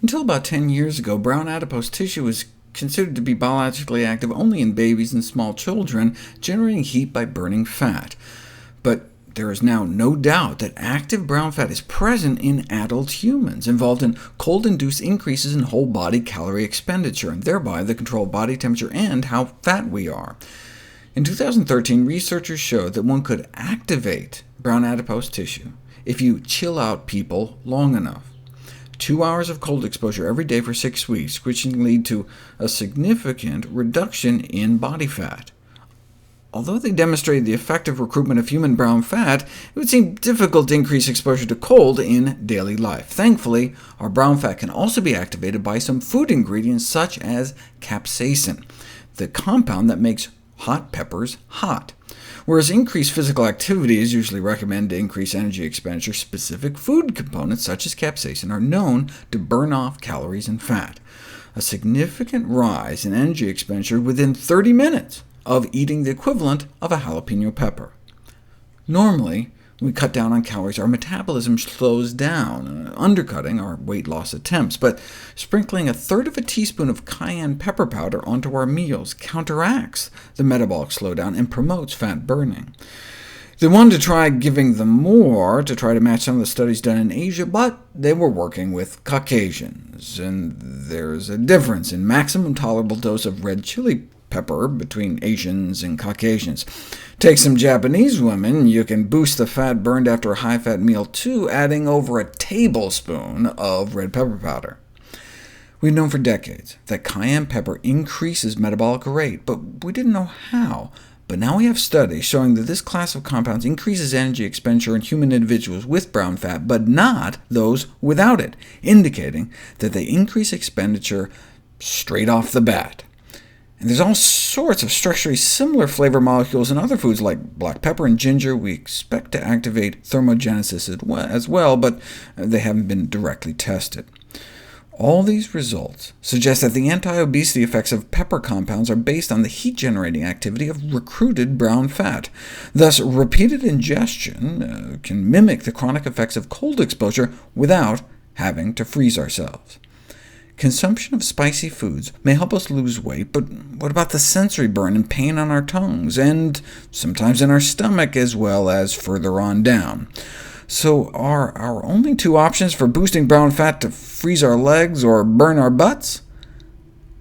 Until about 10 years ago, brown adipose tissue was considered to be biologically active only in babies and small children, generating heat by burning fat. But there is now no doubt that active brown fat is present in adult humans, involved in cold-induced increases in whole-body calorie expenditure, and thereby the control of body temperature and how fat we are. In 2013, researchers showed that one could activate brown adipose tissue if you chill out people long enough. 2 hours of cold exposure every day for 6 weeks, which can lead to a significant reduction in body fat. Although they demonstrated the effective recruitment of human brown fat, it would seem difficult to increase exposure to cold in daily life. Thankfully, our brown fat can also be activated by some food ingredients such as capsaicin, the compound that makes hot peppers hot. Whereas increased physical activity is usually recommended to increase energy expenditure, specific food components such as capsaicin are known to burn off calories and fat. A significant rise in energy expenditure within 30 minutes of eating the equivalent of a jalapeno pepper. Normally, when we cut down on calories, our metabolism slows down, undercutting our weight loss attempts, but sprinkling a third of a teaspoon of cayenne pepper powder onto our meals counteracts the metabolic slowdown and promotes fat burning. They wanted to try giving them more to try to match some of the studies done in Asia, but they were working with Caucasians, and there's a difference in maximum tolerable dose of red chili pepper between Asians and Caucasians. Take some Japanese women, you can boost the fat burned after a high-fat meal too, adding over a tablespoon of red pepper powder. We've known for decades that cayenne pepper increases metabolic rate, but we didn't know how. But now we have studies showing that this class of compounds increases energy expenditure in human individuals with brown fat, but not those without it, indicating that they increase expenditure straight off the bat. And there's all sorts of structurally similar flavor molecules in other foods like black pepper and ginger. We expect to activate thermogenesis as well, but they haven't been directly tested. All these results suggest that the anti-obesity effects of pepper compounds are based on the heat-generating activity of recruited brown fat. Thus, repeated ingestion can mimic the chronic effects of cold exposure without having to freeze ourselves. Consumption of spicy foods may help us lose weight, but what about the sensory burn and pain on our tongues, and sometimes in our stomach, as well as further on down? So are our only two options for boosting brown fat to freeze our legs or burn our butts?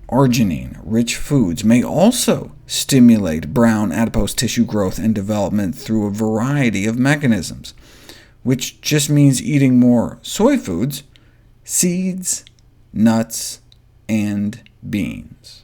Arginine-rich foods may also stimulate brown adipose tissue growth and development through a variety of mechanisms, which just means eating more soy foods, seeds, nuts, and beans.